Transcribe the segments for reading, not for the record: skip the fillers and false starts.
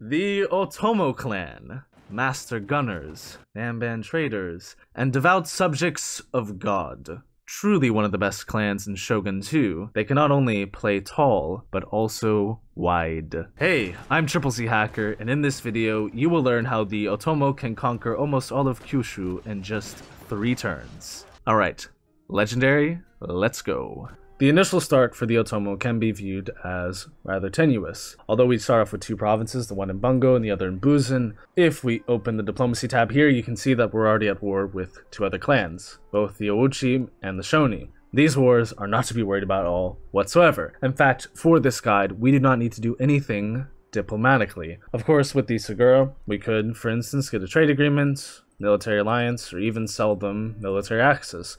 The Otomo clan, master gunners, Namban traders, and devout subjects of God. Truly one of the best clans in Shogun 2. They can not only play tall, but also wide. Hey, I'm Triple Z Hacker, and in this video, you will learn how the Otomo can conquer almost all of Kyushu in just 3 turns. Alright, legendary, let's go. The initial start for the Otomo can be viewed as rather tenuous. Although we start off with 2 provinces, the one in Bungo and the other in Buzen, if we open the diplomacy tab here, you can see that we're already at war with 2 other clans, both the Ouchi and the Shoni. These wars are not to be worried about at all whatsoever. In fact, for this guide, we do not need to do anything diplomatically. Of course, with the Segura, we could, for instance, get a trade agreement, military alliance, or even sell them military access.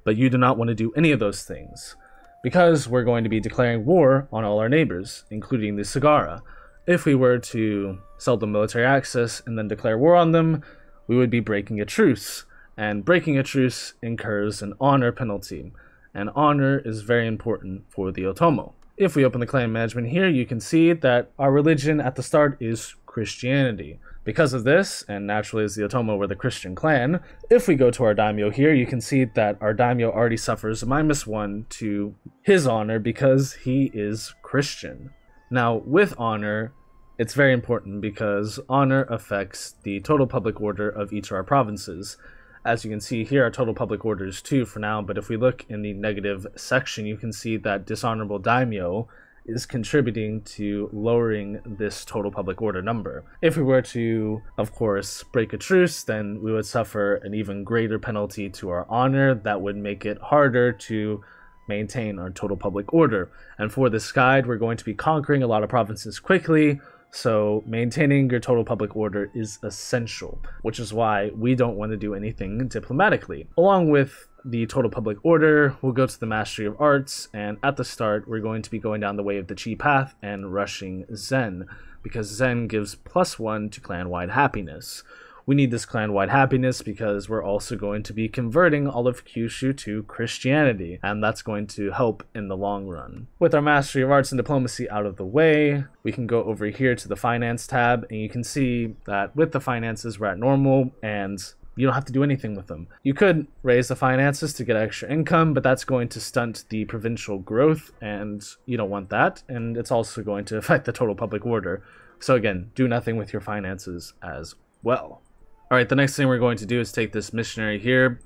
But you do not want to do any of those things, because we're going to be declaring war on all our neighbors, including the Sagara. If we were to sell them military access and then declare war on them, we would be breaking a truce, and breaking a truce incurs an honor penalty, and honor is very important for the Otomo. If we open the clan management here, you can see that our religion at the start is Christianity. Because of this, and naturally as the Otomo were the Christian clan, if we go to our daimyo here, you can see that our daimyo already suffers a -1 to his honor because he is Christian. Now, with honor, it's very important because honor affects the total public order of each of our provinces. As you can see here, our total public order is 2 for now, but if we look in the negative section, you can see that dishonorable daimyo is contributing to lowering this total public order number. If we were to, of course, break a truce, then we would suffer an even greater penalty to our honor that would make it harder to maintain our total public order. And for this guide, we're going to be conquering a lot of provinces quickly, so maintaining your total public order is essential, which is why we don't want to do anything diplomatically. Along with the total public order, we'll go to the Mastery of Arts, and at the start, we're going to be going down the way of the Chi path and rushing Zen, because Zen gives +1 to clan-wide happiness. We need this clan-wide happiness because we're also going to be converting all of Kyushu to Christianity, and that's going to help in the long run. With our Mastery of Arts and Diplomacy out of the way, we can go over here to the Finance tab, and you can see that with the finances, we're at normal, and you don't have to do anything with them. You could raise the finances to get extra income, but that's going to stunt the provincial growth, and you don't want that, and it's also going to affect the total public order. So again, do nothing with your finances as well. Alright, the next thing we're going to do is take this missionary here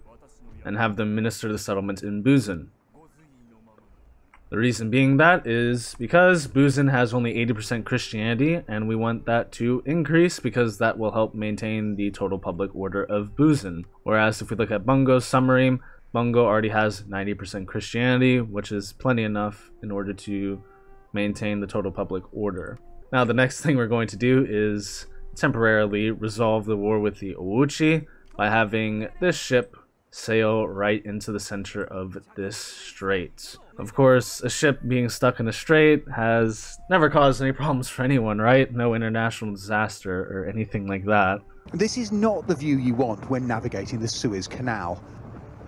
and have them minister the settlement in Buzen. The reason being that is because Buzen has only 80% Christianity, and we want that to increase because that will help maintain the total public order of Buzen. Whereas if we look at Bungo's summary, Bungo already has 90% Christianity, which is plenty enough in order to maintain the total public order. Now the next thing we're going to do is temporarily resolve the war with the Ouchi by having this ship sail right into the center of this strait. Of course, a ship being stuck in a strait has never caused any problems for anyone, right? No international disaster or anything like that. This is not the view you want when navigating the Suez Canal.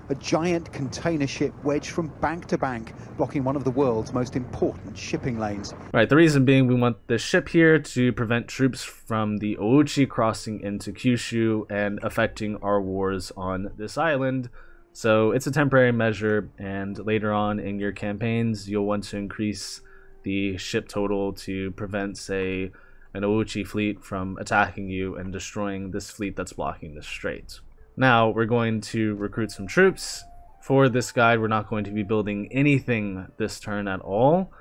A giant container ship wedged from bank to bank, blocking one of the world's most important shipping lanes. Right, the reason being we want this ship here to prevent troops from the Ouchi crossing into Kyushu and affecting our wars on this island. So it's a temporary measure, and later on in your campaigns, you'll want to increase the ship total to prevent, say, an Ouchi fleet from attacking you and destroying this fleet that's blocking the strait. Now, we're going to recruit some troops. For this guide, we're not going to be building anything this turn at all.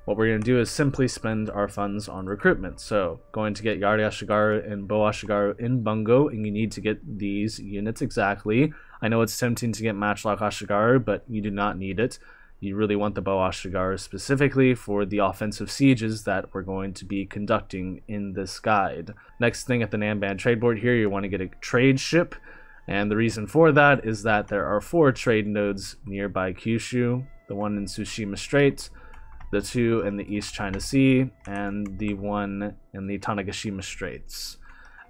What we're going to do is simply spend our funds on recruitment. So, going to get Yari Ashigaru and Bo Ashigaru in Bungo, and you need to get these units exactly. I know it's tempting to get Matchlock Ashigaru, but you do not need it. You really want the Bo Ashigaru specifically for the offensive sieges that we're going to be conducting in this guide. Next thing at the Namban trade board here, you want to get a trade ship. And the reason for that is that there are 4 trade nodes nearby Kyushu, the one in Tsushima Strait, the 2 in the East China Sea, and the 1 in the Tanegashima Straits.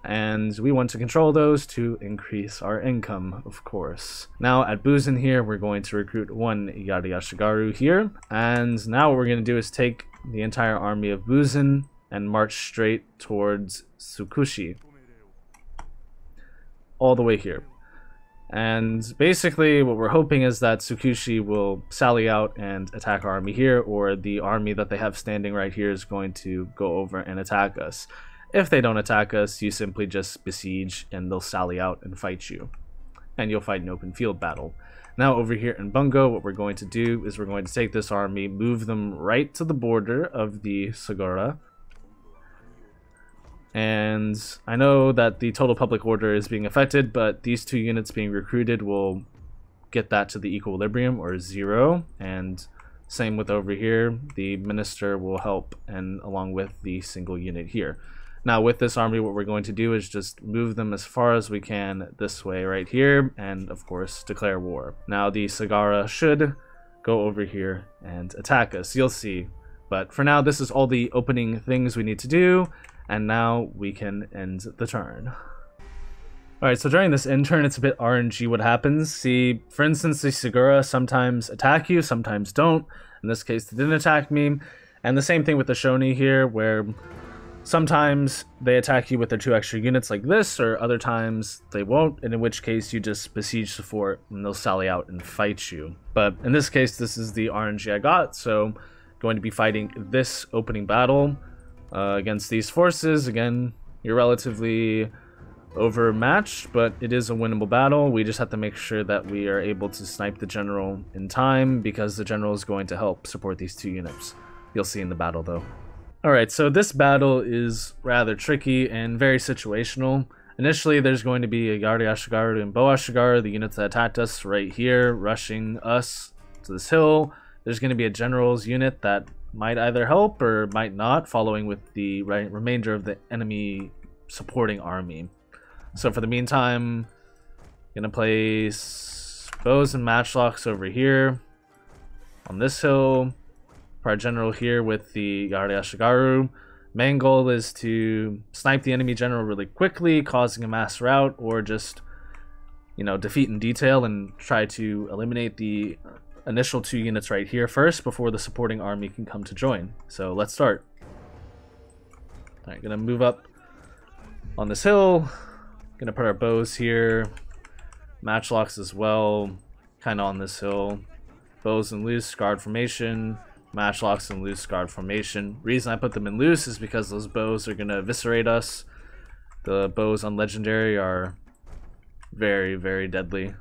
And we want to control those to increase our income, of course. Now at Buzen here, we're going to recruit 1 Yari Ashigaru here, and now what we're going to do is take the entire army of Buzen and march straight towards Tsukushi. All the way here. And basically what we're hoping is that Tsukushi will sally out and attack our army here, or the army that they have standing right here is going to go over and attack us. If they don't attack us, you simply just besiege and they'll sally out and fight you. And you'll fight an open field battle. Now over here in Bungo, what we're going to do is we're going to take this army, move them right to the border of the Sagara. And I know that the total public order is being affected, but these two units being recruited will get that to the equilibrium, or 0. And same with over here, the minister will help, and along with the single unit here. Now with this army, what we're going to do is just move them as far as we can this way right here, and of course declare war. Now the Sagara should go over here and attack us, you'll see. But for now, this is all the opening things we need to do, and now we can end the turn. Alright, so during this end turn, it's a bit RNG what happens. See, for instance, the Sagara sometimes attack you, sometimes don't. In this case, they didn't attack me. And the same thing with the Shoni here, where sometimes they attack you with their 2 extra units like this, or other times they won't, and in which case you just besiege the fort and they'll sally out and fight you. But in this case, this is the RNG I got, so going to be fighting this opening battle against these forces. Again, you're relatively overmatched, but it is a winnable battle. We just have to make sure that we are able to snipe the general in time, because the general is going to help support these 2 units. You'll see in the battle though. Alright, so this battle is rather tricky and very situational. Initially, there's going to be a Yari Ashigaru and Bo Ashigaru, the units that attacked us right here, rushing us to this hill. There's going to be a general's unit that might either help or might not, following with the remainder of the enemy supporting army. So for the meantime, I'm going to place bows and matchlocks over here on this hill. Our general here with the Yari Ashigaru. Main goal is to snipe the enemy general really quickly, causing a mass rout, or just, defeat in detail and try to eliminate the initial 2 units right here first before the supporting army can come to join. So let's start. Alright, gonna move up on this hill. Gonna put our bows here. Matchlocks as well, kind of on this hill. Bows in loose, guard formation. Matchlocks in loose, guard formation. Reason I put them in loose is because those bows are going to eviscerate us. The bows on legendary are very, very deadly.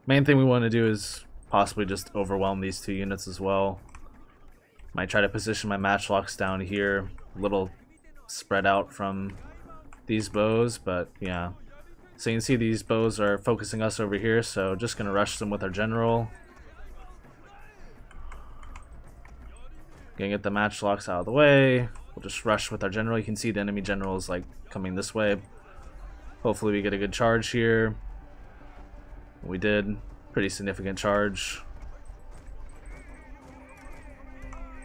Main thing we want to do is possibly just overwhelm these 2 units as well. Might try to position my matchlocks down here, a little spread out from these bows, but yeah. So you can see these bows are focusing us over here, so just going to rush them with our general. Gonna get the matchlocks out of the way. We'll just rush with our general. You can see the enemy general is like coming this way. Hopefully we get a good charge here. We did. Pretty significant charge.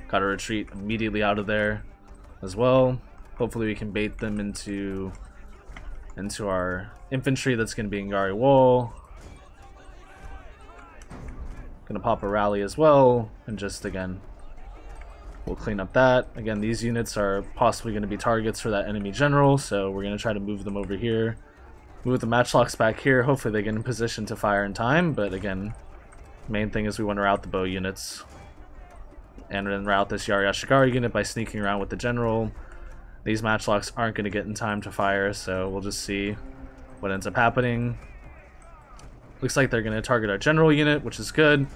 Gotta retreat immediately out of there as well. Hopefully we can bait them into our infantry that's gonna be in Yari Wall. Gonna pop a rally as well, and just again, we'll clean up that. Again, these units are possibly going to be targets for that enemy general, so we're going to try to move them over here. Move the matchlocks back here. Hopefully they get in position to fire in time, but again, main thing is we want to route the bow units. And then route this Yari Ashigaru unit by sneaking around with the general. These matchlocks aren't going to get in time to fire, so we'll just see what ends up happening. Looks like they're going to target our general unit, which is good.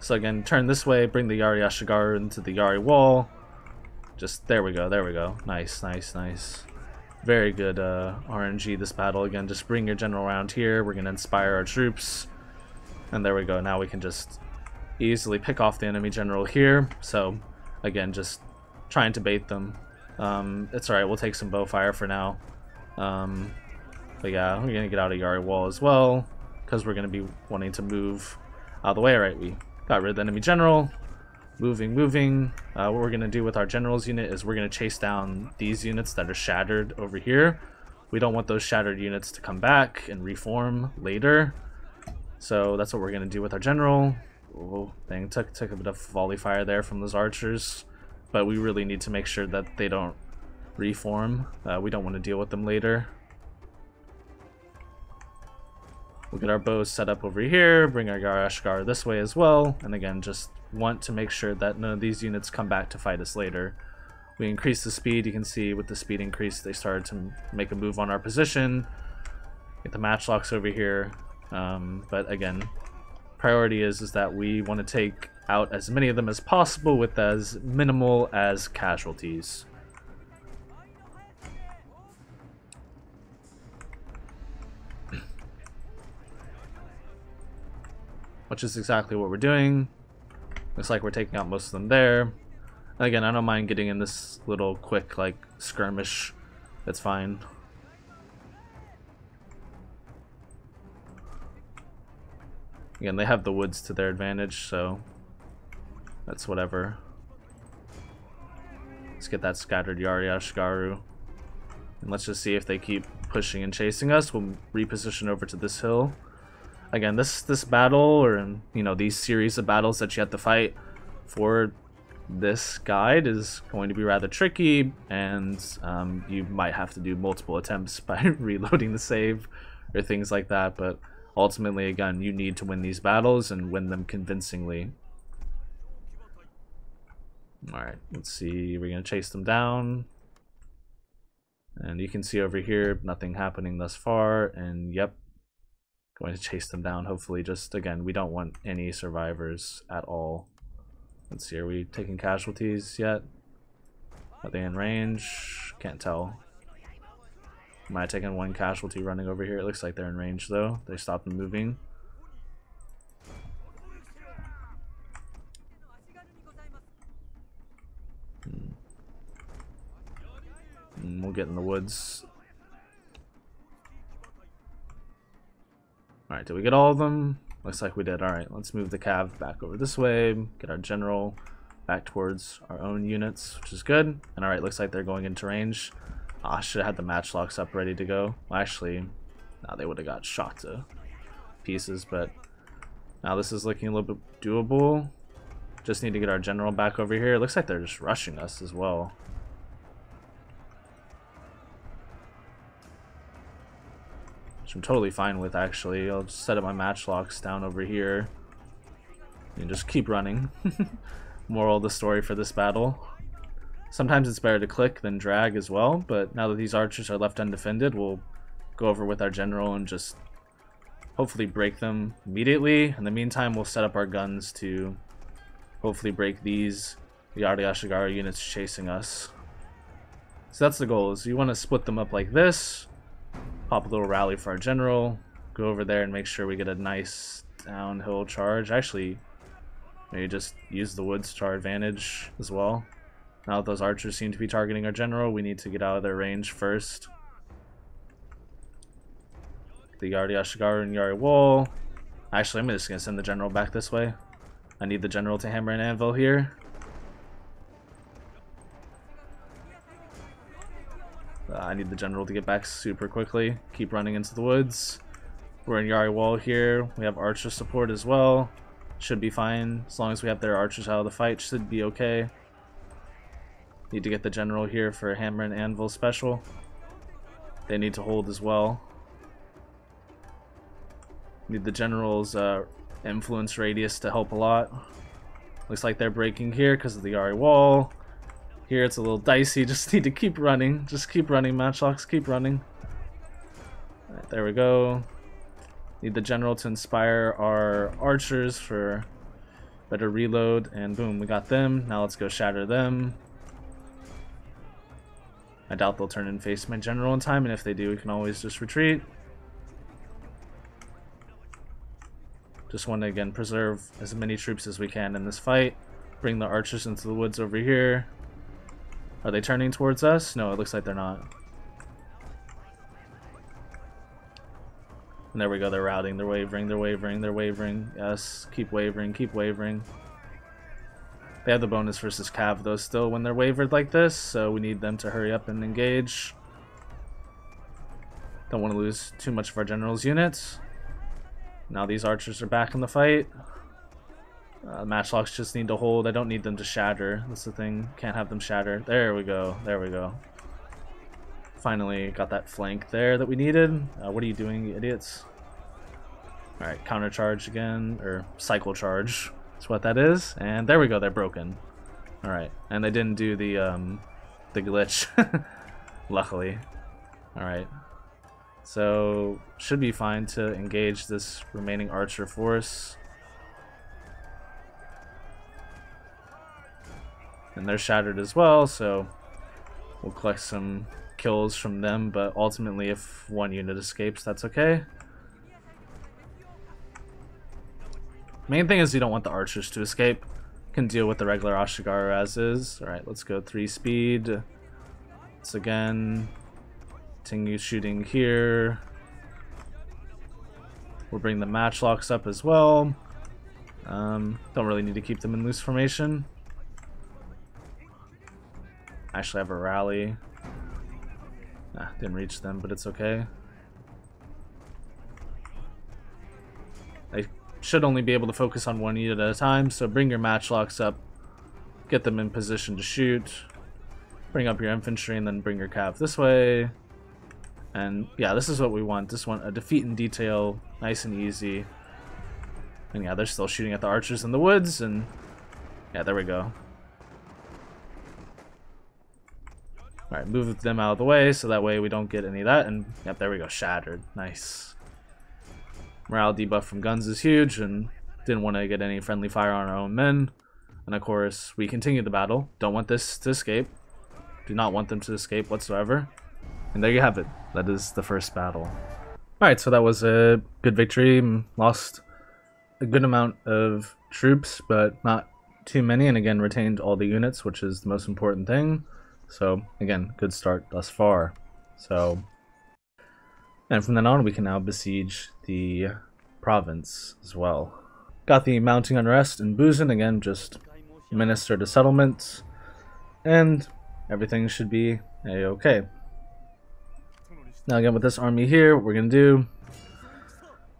So again, turn this way, bring the Yari Ashigaru into the Yari wall. Just, there we go, there we go. Nice, nice, nice. Very good RNG this battle. Again, just bring your general around here. We're going to inspire our troops. And there we go. Now we can just easily pick off the enemy general here. So, again, just trying to bait them. It's alright, we'll take some bow fire for now. But yeah, we're going to get out of Yari wall as well, because we're going to be wanting to move out of the way. Alright, we got rid of the enemy general. Moving. What we're going to do with our general's unit is we're going to chase down these units that are shattered over here. We don't want those shattered units to come back and reform later. So that's what we're going to do with our general. Oh, dang, took a bit of volley fire there from those archers. but we really need to make sure that they don't reform. We don't want to deal with them later. We'll get our bows set up over here, bring our Yarashgar this way as well, and again, just want to make sure that none of these units come back to fight us later. We increase the speed. You can see with the speed increase, they started to make a move on our position. Get the matchlocks over here, but again, priority is that we want to take out as many of them as possible with as minimal as casualties. Which is exactly what we're doing. Looks like we're taking out most of them there. Again, I don't mind getting in this little quick like skirmish. That's fine. Again, they have the woods to their advantage, so that's whatever. Let's get that scattered Yari-Ashgaru. And let's just see if they keep pushing and chasing us. We'll reposition over to this hill. Again, this battle, or you know, these series of battles that you have to fight for this guide is going to be rather tricky, and you might have to do multiple attempts by reloading the save or things like that, but ultimately, again, you need to win these battles and win them convincingly. Alright, let's see, we're going to chase them down. And you can see over here, nothing happening thus far, and yep, going to chase them down, hopefully. Just, again, we don't want any survivors at all. Let's see, are we taking casualties yet? Are they in range? Can't tell. Am I taking one casualty running over here? It looks like they're in range though. They stopped moving. We'll get in the woods. Alright, did we get all of them? Looks like we did. Alright, let's move the cav back over this way. Get our general back towards our own units, which is good. And alright, looks like they're going into range. I should have had the matchlocks up ready to go. Well, actually, no, they would have got shot to pieces, but now this is looking a little bit doable. Just need to get our general back over here. It looks like they're just rushing us as well. Which I'm totally fine with, actually. I'll just set up my matchlocks down over here and just keep running. Moral of the story for this battle. Sometimes it's better to click than drag as well, but now that these archers are left undefended, we'll go over with our general and just hopefully break them immediately. In the meantime, we'll set up our guns to hopefully break these Yari-Ashgaru units chasing us. So that's the goal, is you want to split them up like this, pop a little rally for our general, go over there and make sure we get a nice downhill charge. Actually, maybe just use the woods to our advantage as well. Now that those archers seem to be targeting our general, we need to get out of their range first. The Yari-Ashgaru and Yari wall. Actually, I'm just going to send the general back this way. I need the general to hammer an anvil here. I need the general to get back super quickly. Keep running into the woods. We're in Yari wall here. We have archer support as well. Should be fine. As long as we have their archers out of the fight, should be okay. Need to get the general here for a hammer and anvil special. They need to hold as well. Need the general's influence radius to help a lot. Looks like they're breaking here because of the Yari wall. Here it's a little dicey. Just need to keep running. Just keep running, matchlocks. Keep running. Alright, there we go. Need the general to inspire our archers for better reload. And boom, we got them. Now let's go shatter them. I doubt they'll turn and face my general in time, and if they do, we can always just retreat. Just want to, again, preserve as many troops as we can in this fight. Bring the archers into the woods over here. Are they turning towards us? No, it looks like they're not. And there we go, they're routing, they're wavering, they're wavering, they're wavering. Yes, keep wavering, keep wavering. They have the bonus versus cav though still when they're wavered like this, so we need them to hurry up and engage. Don't want to lose too much of our general's units. Now these archers are back in the fight. Matchlocks just need to hold. I don't need them to shatter. That's the thing. Can't have them shatter. There we go. There we go. Finally got that flank there that we needed. What are you doing, you idiots? Alright, counter charge again. Or cycle charge. That's what that is. And there we go. They're broken. Alright. And they didn't do the glitch. Luckily. Alright. So, should be fine to engage this remaining archer force. And they're shattered as well, so we'll collect some kills from them, but ultimately if one unit escapes, that's okay. Main thing is you don't want the archers to escape. Can deal with the regular Ashigaru as is. Alright, let's go 3 speed. Let's again continue shooting here. We'll bring the matchlocks up as well. Don't really need to keep them in loose formation. Actually, I have a rally. Didn't reach them, but it's okay. I should only be able to focus on one unit at a time, so bring your matchlocks up, get them in position to shoot, bring up your infantry, and then bring your cav this way. And yeah, this is what we want. Just want a defeat in detail, nice and easy. And yeah, they're still shooting at the archers in the woods, and yeah, there we go. Alright, move them out of the way so that way we don't get any of that. And yep, there we go. Shattered. Nice. Morale debuff from guns is huge, and didn't want to get any friendly fire on our own men. And of course, we continue the battle. Don't want this to escape. Do not want them to escape whatsoever. And there you have it. That is the first battle. Alright, so that was a good victory. Lost a good amount of troops, but not too many. And again, retained all the units, which is the most important thing. So, again, good start thus far. So, and from then on, we can now besiege the province as well. Got the mounting unrest in Busan, again, just minister to settlements, and everything should be a-okay. Now, again, with this army here, what we're going to do,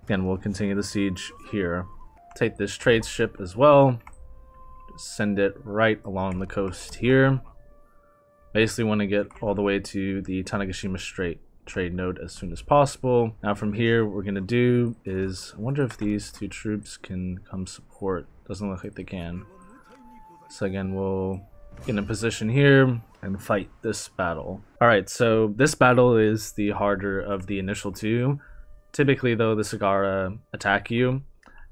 again, we'll continue the siege here. Take this trade ship as well, just send it right along the coast here. Basically want to get all the way to the Tanegashima Strait trade node as soon as possible. Now from here, what we're going to do is, I wonder if these two troops can come support. Doesn't look like they can. So again, we'll get in position here and fight this battle. Alright, so this battle is the harder of the initial two. Typically though, the Sagara attack you,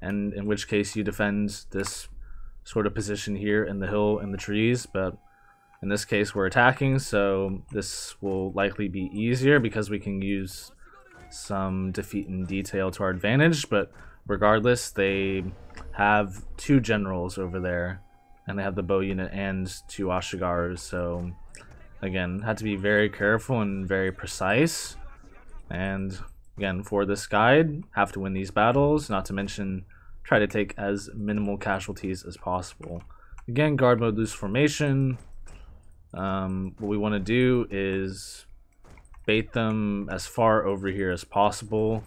and in which case you defend this sort of position here in the hill and the trees, but in this case, we're attacking, so this will likely be easier because we can use some defeat in detail to our advantage, but regardless, they have 2 generals over there, and they have the bow unit and 2 Ashigarus, so again, had to be very careful and very precise, and again, for this guide, have to win these battles, not to mention try to take as minimal casualties as possible. Again, guard mode loose formation. What we want to do is bait them as far over here as possible,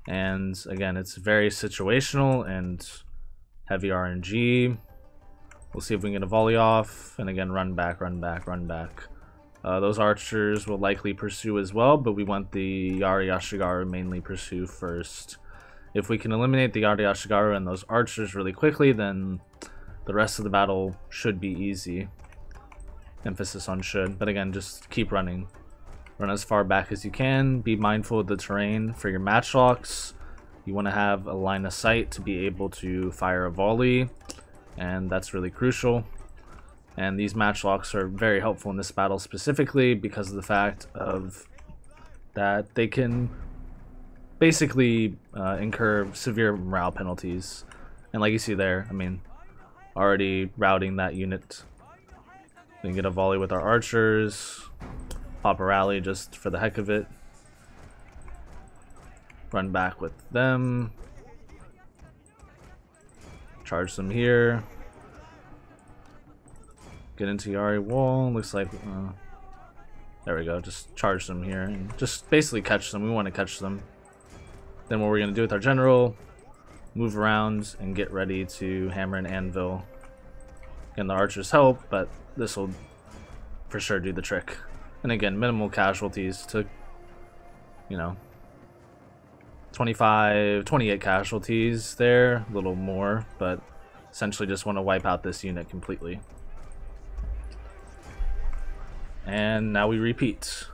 and again, it's very situational and heavy RNG. We'll see if we can get a volley off, and again, run back, run back, run back. Those archers will likely pursue as well, but we want the Yari Ashigaru mainly pursue first. If we can eliminate the Yari Ashigaru and those archers really quickly, then the rest of the battle should be easy. Emphasis on should, but again, just keep running. Run as far back as you can. Be mindful of the terrain for your matchlocks. You want to have a line of sight to be able to fire a volley, and that's really crucial. And these matchlocks are very helpful in this battle specifically because of the fact of that they can basically incur severe morale penalties. And like you see there, I mean, already routing that unit. We can get a volley with our archers, pop a rally just for the heck of it, run back with them, charge them here, get into Yari wall. Looks like there we go, just charge them here and just basically catch them. We want to catch them. Then what we're going to do with our general, move around and get ready to hammer and anvil. Again, the archers help, but this will for sure do the trick. And again, minimal casualties. Took, you know, 28 casualties there, a little more, but essentially just want to wipe out this unit completely. And now we repeat.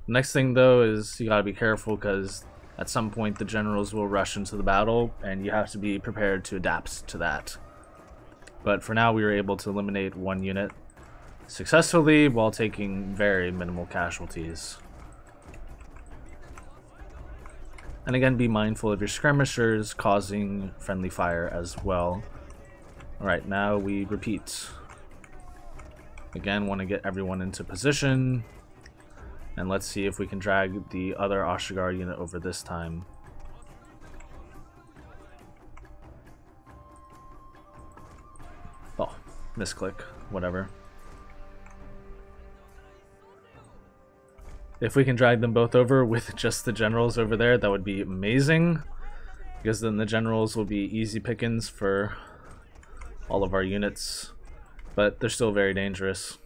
Next thing though is you gotta be careful, because at some point the generals will rush into the battle and you have to be prepared to adapt to that. But for now we were able to eliminate one unit successfully while taking very minimal casualties. And again, be mindful of your skirmishers causing friendly fire as well. Alright, now we repeat. Again, want to get everyone into position. And let's see if we can drag the other Ashigar unit over this time. Oh, misclick, whatever. If we can drag them both over with just the generals over there, that would be amazing. Because then the generals will be easy pickings for all of our units. But they're still very dangerous.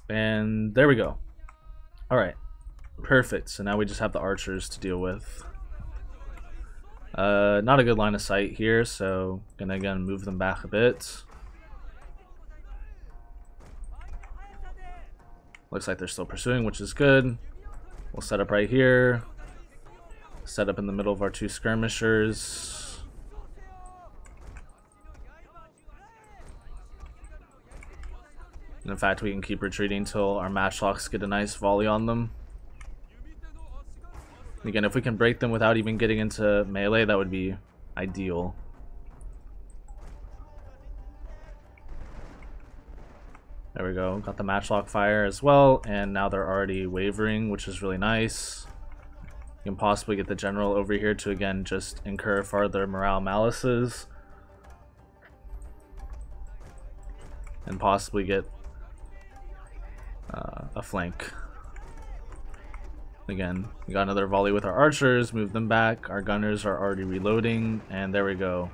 And there we go. Alright. Perfect. So now we just have the archers to deal with. Not a good line of sight here, so gonna again move them back a bit. Looks like they're still pursuing, which is good. We'll set up right here. Set up in the middle of our two skirmishers. And in fact, we can keep retreating until our matchlocks get a nice volley on them. And again, if we can break them without even getting into melee, that would be ideal. There we go, got the matchlock fire as well, and now they're already wavering, which is really nice. You can possibly get the general over here to again just incur further morale malices. And possibly get a flank. Again, we got another volley with our archers, move them back, our gunners are already reloading, and there we go.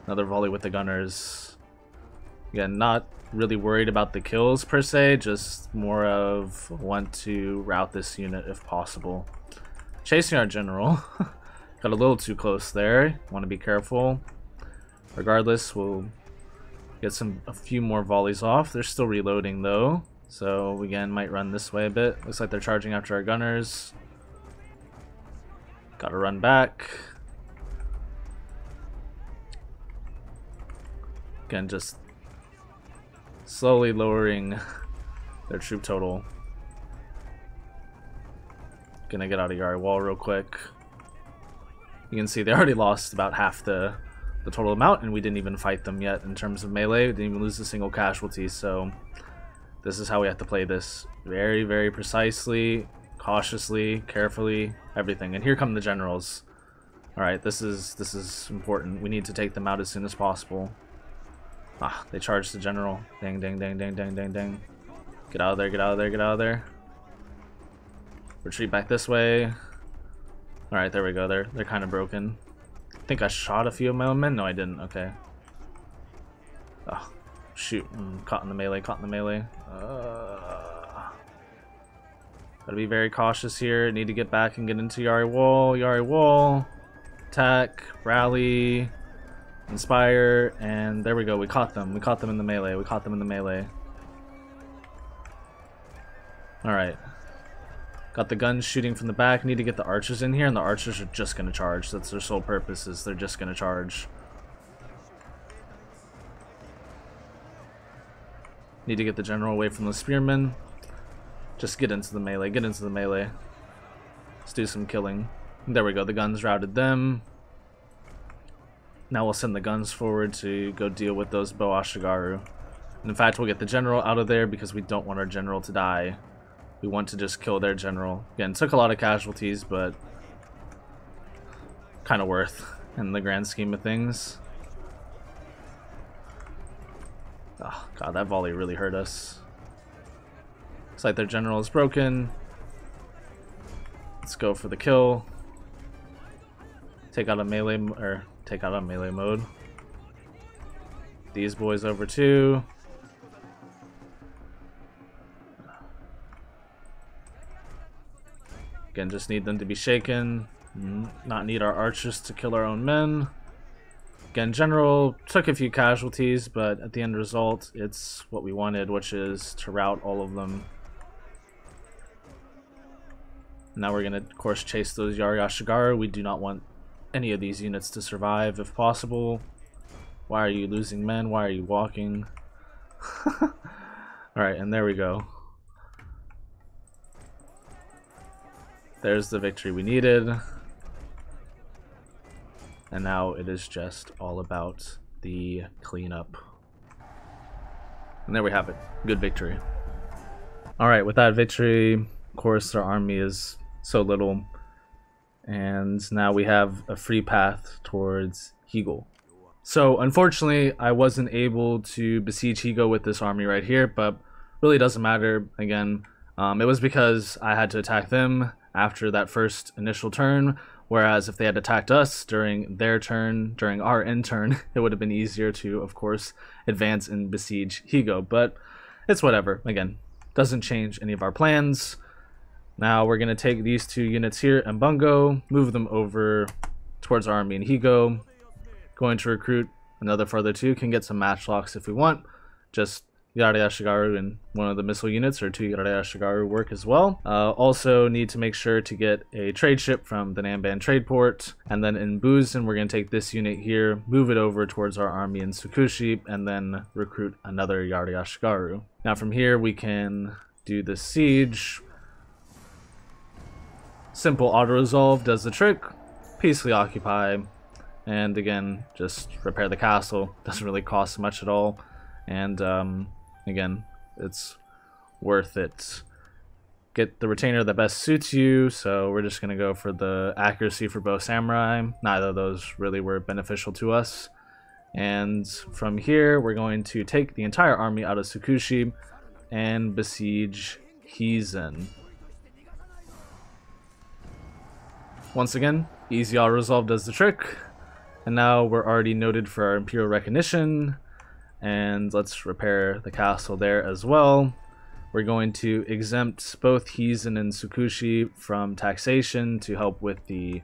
Another volley with the gunners. Again, not really worried about the kills per se, just more of want to rout this unit if possible. Chasing our general. Got a little too close there, want to be careful. Regardless, we'll get a few more volleys off. They're still reloading though, so again might run this way a bit. Looks like they're charging after our gunners. Gotta run back. Again, just slowly lowering their troop total. Gonna get out of Yari wall real quick. You can see they already lost about half the total amount, and we didn't even fight them yet in terms of melee. We didn't even lose a single casualty, so this is how we have to play this. Very, very precisely, cautiously, carefully, everything. And here come the generals. Alright, this is important. We need to take them out as soon as possible. Ah, they charged the general. Dang, dang, dang, dang, dang, dang, dang. Get out of there, get out of there, get out of there. Retreat back this way. Alright, there we go. They're kind of broken. I think I shot a few of my own men. No, I didn't. Okay. Oh, shoot. I'm caught in the melee, caught in the melee. Gotta be very cautious here. Need to get back and get into Yari wall. Yari wall. Attack. Rally. Inspire, and there we go. We caught them. We caught them in the melee. We caught them in the melee. Alright. Got the guns shooting from the back. Need to get the archers in here, and the archers are just going to charge. That's their sole purpose, is they're just going to charge. Need to get the general away from the spearmen. Just get into the melee. Get into the melee. Let's do some killing. There we go. The guns routed them. Now we'll send the guns forward to go deal with those Bo Ashigaru. And in fact, we'll get the general out of there because we don't want our general to die. We want to just kill their general. Again, took a lot of casualties, but kind of worth in the grand scheme of things. Oh god, that volley really hurt us. Looks like their general is broken. Let's go for the kill. take out a melee mode. These boys over too. Again, just need them to be shaken. Not need our archers to kill our own men. Again, general took a few casualties, but at the end result, it's what we wanted, which is to rout all of them. Now we're gonna, of course, chase those Yari-Ashigaru. We do not want any of these units to survive if possible. Why are you losing men? Why are you walking? Alright, and there we go. There's the victory we needed. And now it is just all about the cleanup. And there we have it. Good victory. Alright, with that victory, of course, our army is so little. And now we have a free path towards Higo. So, unfortunately, I wasn't able to besiege Higo with this army right here, but really doesn't matter. Again, it was because I had to attack them after that first initial turn, whereas if they had attacked us during their turn, during our end turn, it would have been easier to, of course, advance and besiege Higo, but it's whatever. Again, doesn't change any of our plans. Now we're going to take these two units here and Bungo, move them over towards our army in Higo, going to recruit another further two, can get some matchlocks if we want, just Yari-Ashigaru and one of the missile units, or two Yari-Ashigaru work as well. Also need to make sure to get a trade ship from the Namban trade port, and then in Buzen we're going to take this unit here, move it over towards our army in Tsukushi, and then recruit another Yari-Ashigaru. Now from here we can do the siege. Simple auto-resolve does the trick, peacefully occupy, and again just repair the castle, doesn't really cost much at all, and again, it's worth it. Get the retainer that best suits you, so we're just going to go for the accuracy for both samurai. Neither of those really were beneficial to us. And from here, we're going to take the entire army out of Tsukushi and besiege Hizen. Once again, easy auto-resolve does the trick. And now we're already noted for our Imperial Recognition. And let's repair the castle there as well. We're going to exempt both Hizen and Tsukushi from taxation to help with the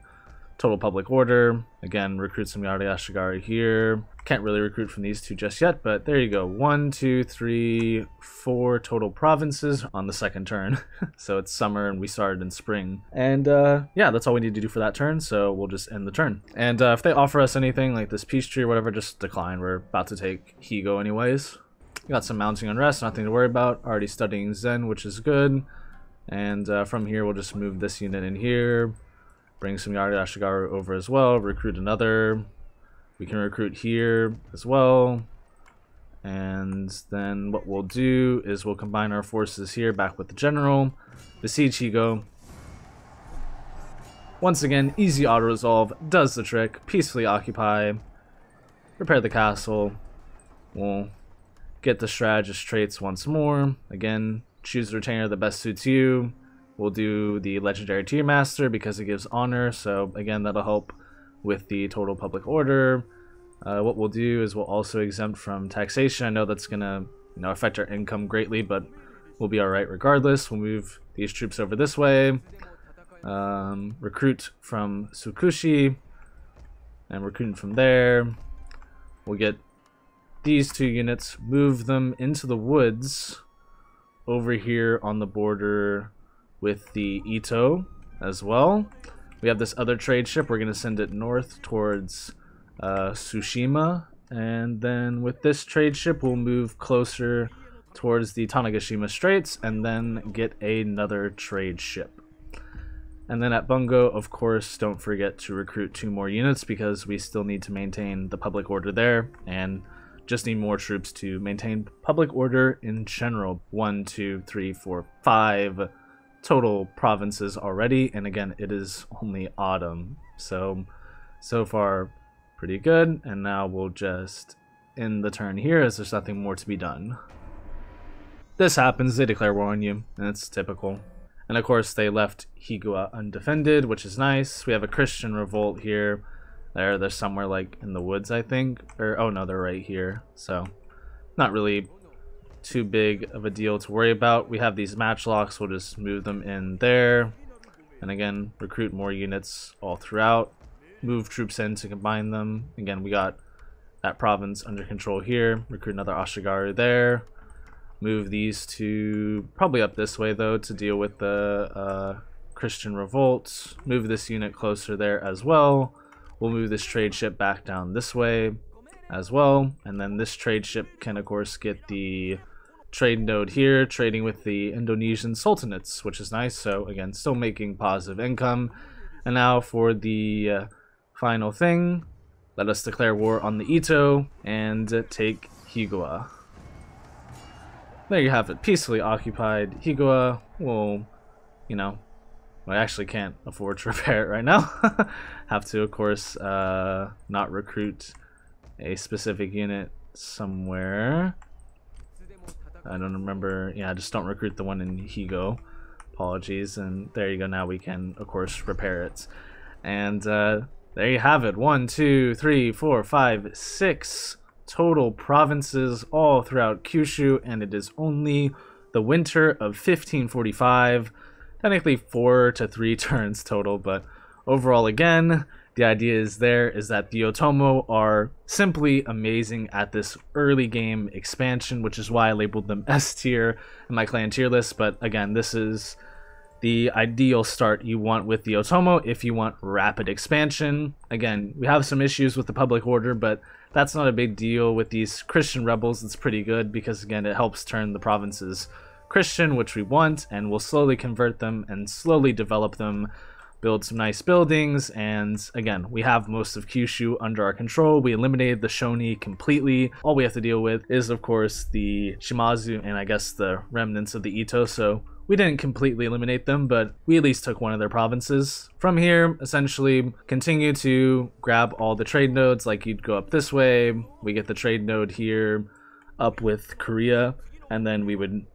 total public order. Again, recruit some Yari-Ashigaru here. Can't really recruit from these two just yet, but there you go. 1, 2, 3, 4 total provinces on the second turn. So it's summer and we started in spring. And yeah, that's all we need to do for that turn, so we'll just end the turn. And if they offer us anything like this peace tree or whatever, just decline. We're about to take Higo anyways. Got some mounting unrest, nothing to worry about. Already studying Zen, which is good. And from here, we'll just move this unit in here. Bring some Yari-Ashigaru over as well. Recruit another. We can recruit here as well. And then what we'll do is we'll combine our forces here back with the general. Besiege Higo. Once again, easy auto-resolve. Does the trick. Peacefully occupy. Repair the castle. We'll get the strategist traits once more. Again, choose the retainer that best suits you. We'll do the legendary tier master because it gives honor, so again that'll help with the total public order. What we'll do is we'll also exempt from taxation. I know that's gonna affect our income greatly, but we'll be alright regardless. We'll move these troops over this way. Recruit from Tsukushi and recruiting from there. We'll get these two units, move them into the woods over here on the border with the Ito as well. We have this other trade ship. We're going to send it north towards Tsushima. And then with this trade ship, we'll move closer towards the Tanegashima Straits and then get another trade ship. And then at Bungo, of course, don't forget to recruit 2 more units because we still need to maintain the public order there and just need more troops to maintain public order in general. 1, 2, 3, 4, 5 total provinces already, and again it is only autumn, so far pretty good. And now we'll just end the turn here as there's nothing more to be done. This happens, they declare war on you, and it's typical. And of course they left Higo undefended, which is nice. We have a Christian revolt here, They're somewhere like in the woods, I think. Or, oh no, they're right here. So, not really too big of a deal to worry about. We have these matchlocks, we'll just move them in there. And again, recruit more units all throughout. Move troops in to combine them. Again, we got that province under control here. Recruit another Ashigaru there. Move these to probably up this way though to deal with the Christian revolt. Move this unit closer there as well. We'll move this trade ship back down this way as well. And then this trade ship can of course get the trade node here, trading with the Indonesian sultanates, which is nice. So again, still making positive income. And now for the final thing, let us declare war on the Ito and take Higawa. There you have it, peacefully occupied. Higawa will, you know, I actually can't afford to repair it right now. Have to, of course, not recruit a specific unit somewhere. I don't remember. Yeah, just don't recruit the one in Higo. Apologies. And there you go. Now we can, of course, repair it. And there you have it. 1, 2, 3, 4, 5, 6 total provinces all throughout Kyushu. And it is only the winter of 1545. Technically 4 to 3 turns total, but overall, again, the idea is that the Otomo are simply amazing at this early game expansion, which is why I labeled them S tier in my clan tier list. But again, this is the ideal start you want with the Otomo if you want rapid expansion. Again, we have some issues with the public order, but that's not a big deal. With these Christian rebels, it's pretty good because again, it helps turn the provinces Christian, which we want, and we'll slowly convert them and slowly develop them, build some nice buildings. And again, we have most of Kyushu under our control. We eliminated the Shoni completely. All we have to deal with is of course the Shimazu and I guess the remnants of the Ito. So we didn't completely eliminate them, but we at least took one of their provinces. From here, essentially continue to grab all the trade nodes. Like you'd go up this way, we get the trade node here up with Korea, and then we would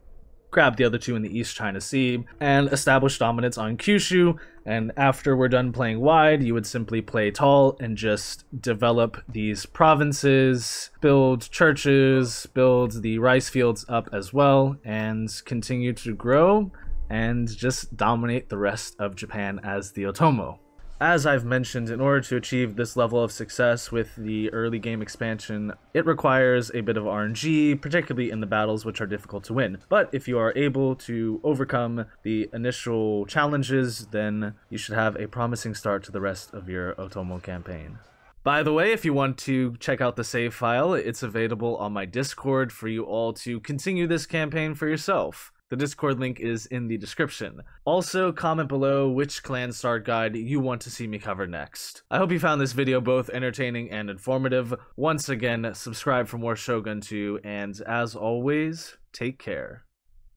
grab the other two in the East China Sea and establish dominance on Kyushu. And after we're done playing wide, you would simply play tall and just develop these provinces, build churches, build the rice fields up as well, and continue to grow and just dominate the rest of Japan as the Otomo. As I've mentioned, in order to achieve this level of success with the early game expansion, it requires a bit of RNG, particularly in the battles which are difficult to win. But if you are able to overcome the initial challenges, then you should have a promising start to the rest of your Otomo campaign. By the way, if you want to check out the save file, it's available on my Discord for you all to continue this campaign for yourself. The Discord link is in the description. Also, comment below which clan start guide you want to see me cover next. I hope you found this video both entertaining and informative. Once again, subscribe for more Shogun 2, and as always, take care.